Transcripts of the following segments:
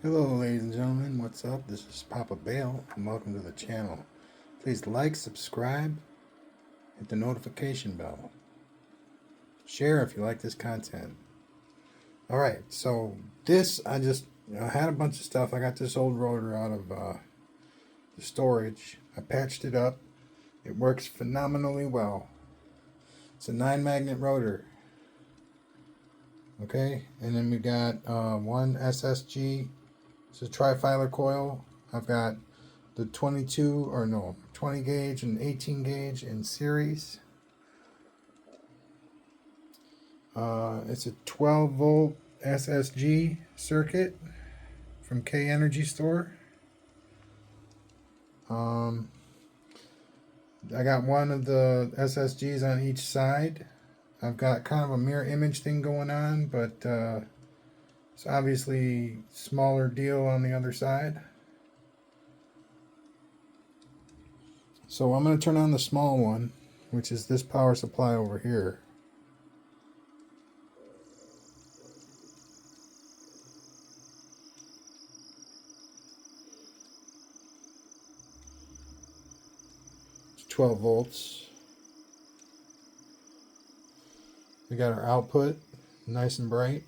Hello ladies and gentlemen, what's up? This is Papa Bale and welcome to the channel. Please like, subscribe, hit the notification bell. Share if you like this content. Alright, so this, I had a bunch of stuff. I got this old rotor out of the storage. I patched it up. It works phenomenally well. It's a 9-magnet rotor. Okay, and then we got one SSG. It's a trifilar coil. I've got the 20 gauge and 18 gauge in series. It's a 12 volt SSG circuit from K Energy Store. I got one of the SSGs on each side. I've got kind of a mirror image thing going on, but it's obviously smaller deal on the other side. So I'm going to turn on the small one, which is this power supply over here. It's 12 volts. We got our output, nice and bright.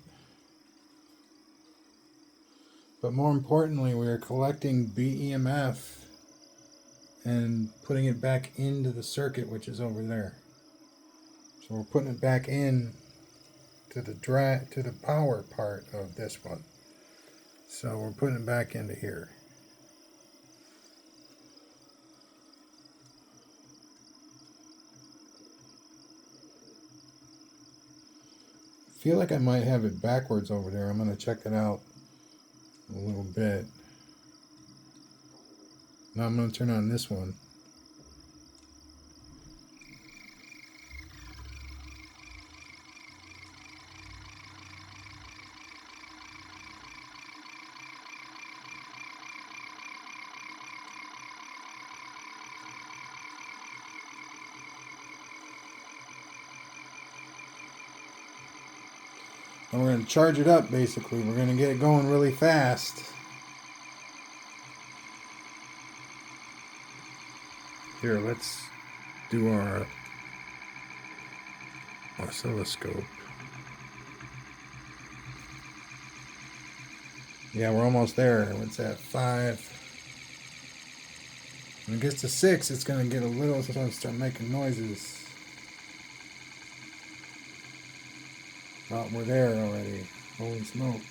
But more importantly, we are collecting BEMF and putting it back into the circuit, which is over there. So we're putting it back in to the power part of this one. So we're putting it back into here. I feel like I might have it backwards over there. I'm going to check it out a little bit. Now I'm going to turn on this one. And we're going to charge it up, basically. We're going to get it going really fast. Here, let's do our oscilloscope. Yeah, we're almost there. What's that? 5. When it gets to 6, it's going to get a little, it's going to start making noises. Oh, we're there already. Holy smoke.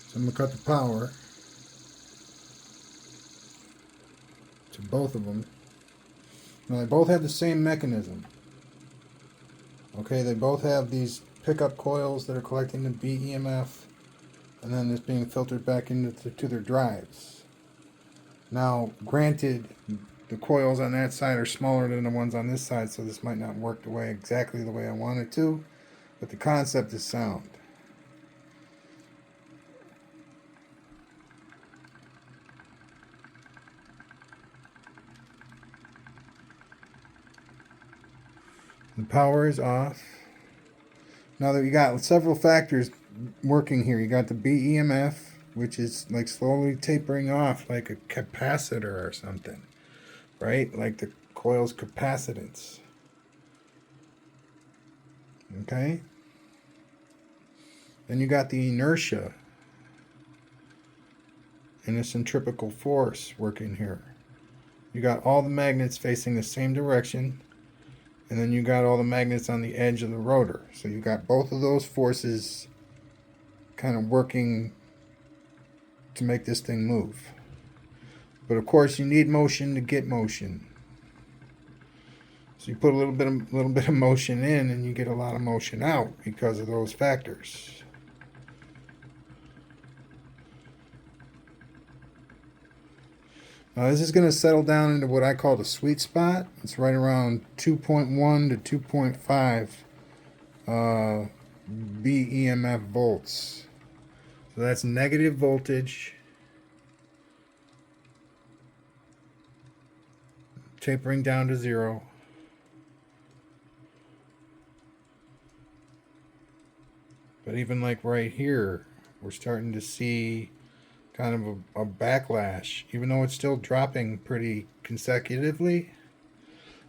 So I'm going to cut the power to both of them. Now, they both have the same mechanism. Okay, they both have these pickup coils that are collecting the BEMF, and then it's being filtered back into their drives. Now, granted, the coils on that side are smaller than the ones on this side, so this might not work exactly the way I want it to, but the concept is sound. The power is off. Now that you got several factors working here, you got the BEMF, which is like slowly tapering off like a capacitor or something, right? Like the coil's capacitance. Okay? Then you got the inertia and the centripetal force working here. You got all the magnets facing the same direction, and then you got all the magnets on the edge of the rotor. So you got both of those forces kind of working to make this thing move. But of course, you need motion to get motion. So you put a little bit of motion in, and you get a lot of motion out because of those factors. Now this is going to settle down into what I call the sweet spot. It's right around 2.1 to 2.5 BEMF volts. So that's negative voltage tapering down to 0. But even like right here, we're starting to see kind of a backlash. Even though it's still dropping pretty consecutively,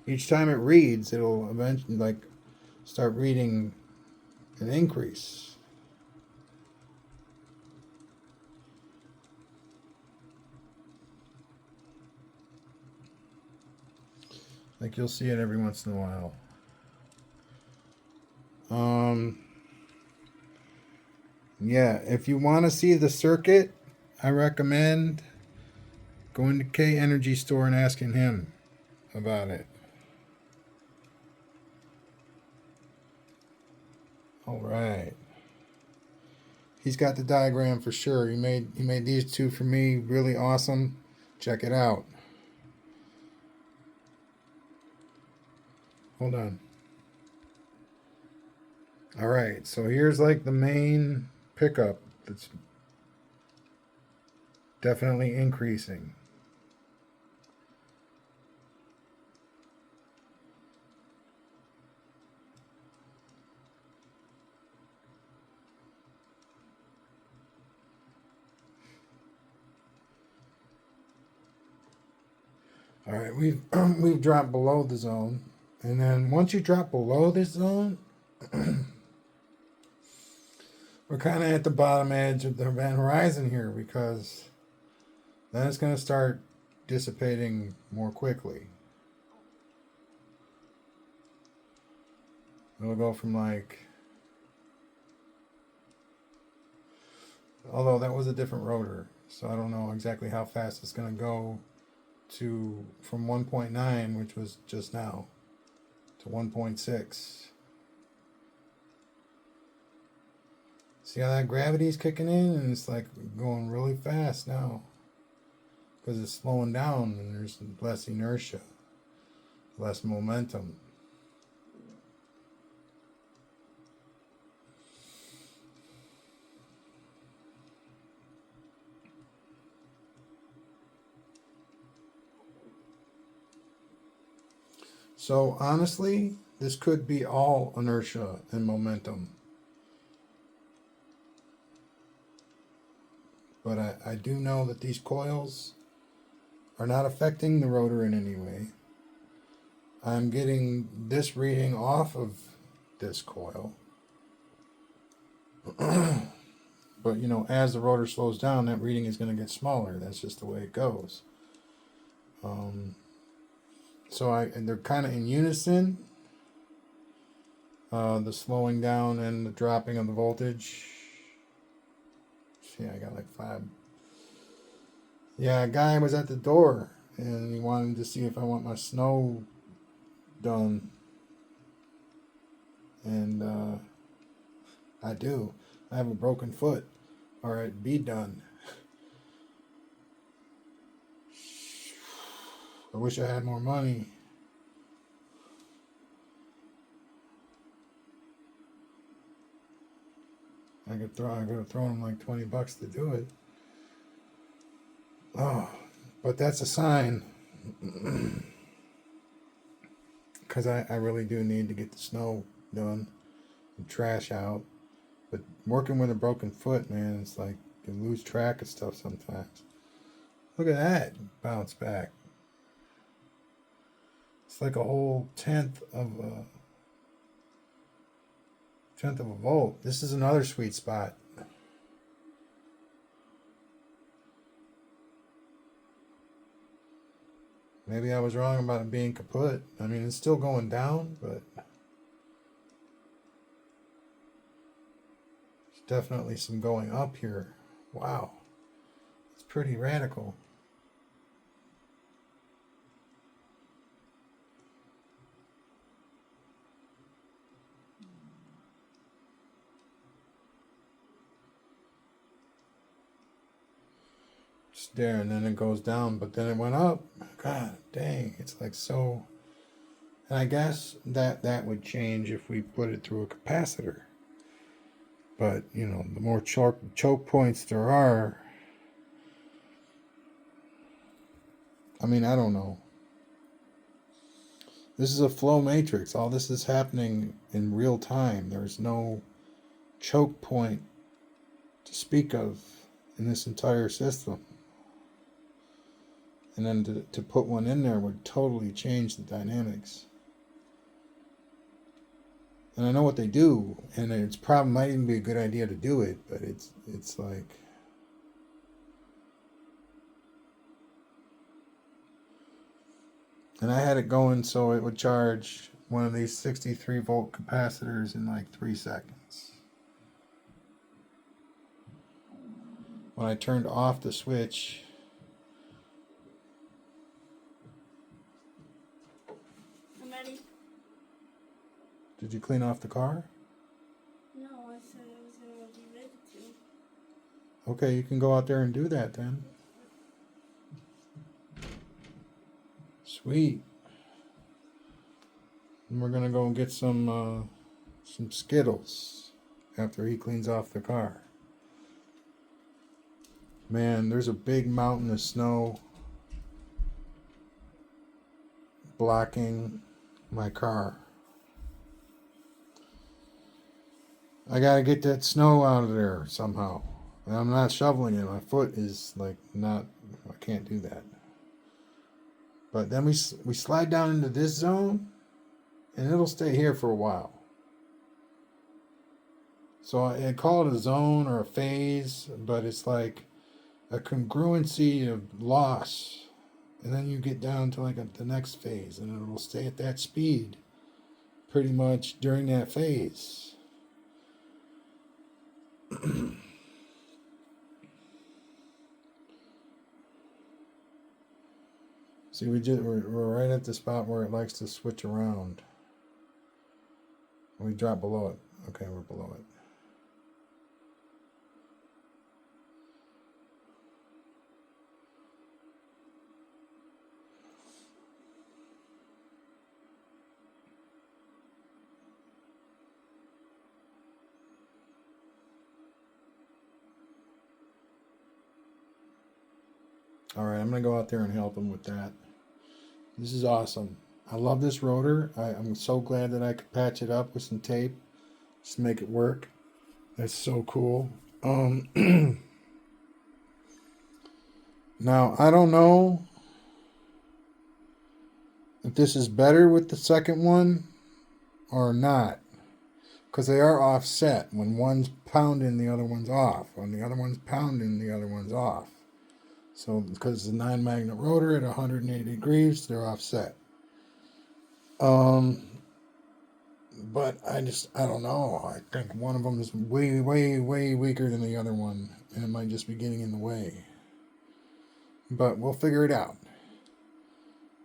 each time it reads, it'll eventually like start reading an increase. Like you'll see it every once in a while. Yeah, if you want to see the circuit, I recommend going to K Energy Store and asking him about it. All right. He's got the diagram for sure. He made these two for me really awesome. Check it out. Hold on. All right, so here's like the main pickup that's definitely increasing. All right, we've dropped below the zone, and then once you drop below this zone, we're kind of at the bottom edge of the event horizon here, because then it's going to start dissipating more quickly. It'll go from like, although that was a different rotor, so I don't know exactly how fast it's going to go to from 1.9, which was just now, to 1.6. See how that gravity's kicking in, and it's like going really fast now because it's slowing down and there's less inertia, less momentum. So honestly, this could be all inertia and momentum. But I do know that these coils are not affecting the rotor in any way. I'm getting this reading off of this coil. But, you know, as the rotor slows down, that reading is going to get smaller. That's just the way it goes. And they're kind of in unison. The slowing down and the dropping of the voltage. See, I got like 5. Yeah, a guy was at the door and he wanted to see if I want my snow done. And I do. I have a broken foot. All right, be done. I wish I had more money. I could have thrown him like $20 to do it. Oh, but that's a sign. Because I really do need to get the snow done and trash out. But working with a broken foot, man, it's like you lose track of stuff sometimes. Look at that bounce back. It's like a whole tenth of a volt. This is another sweet spot. Maybe I was wrong about it being kaput. I mean, it's still going down, but there's definitely some going up here. Wow. It's pretty radical. Just there, and then it goes down, but then it went up. God dang, it's like so. And I guess that would change if we put it through a capacitor. But, you know, the more choke points there are, I mean, I don't know. This is a flow matrix. All this is happening in real time. There's no choke point to speak of in this entire system. And then to put one in there would totally change the dynamics. And I know what they do, and it's probably might even be a good idea to do it, but it's like, and I had it going so it would charge one of these 63 volt capacitors in like 3 seconds. When I turned off the switch, I'm ready. did you clean off the car? No, I said I was going to be ready to. Okay, you can go out there and do that then. Sweet. And we're gonna go and get some Skittles after he cleans off the car. Man, there's a big mountain of snow blocking my car. I gotta get that snow out of there somehow. And I'm not shoveling it. My foot is like not, I can't do that. But then we slide down into this zone, and it'll stay here for a while. So I call it a zone or a phase, but it's like a congruency of loss. And then you get down to like the next phase, and it'll stay at that speed pretty much during that phase. See, we're right at the spot where it likes to switch around. We drop below it. Okay, we're below it. All right, I'm going to go out there and help him with that. This is awesome. I love this rotor. I'm so glad that I could patch it up with some tape just to make it work. That's so cool. Now, I don't know if this is better with the second one or not, because they are offset. When one's pounding, the other one's off. When the other one's pounding, the other one's off. So because it's a 9-magnet rotor at 180 degrees, they're offset. But I don't know. I think one of them is way, way, way weaker than the other one, and it might just be getting in the way. But we'll figure it out.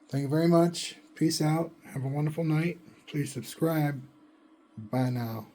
Thank you very much. Peace out. Have a wonderful night. Please subscribe. Bye now.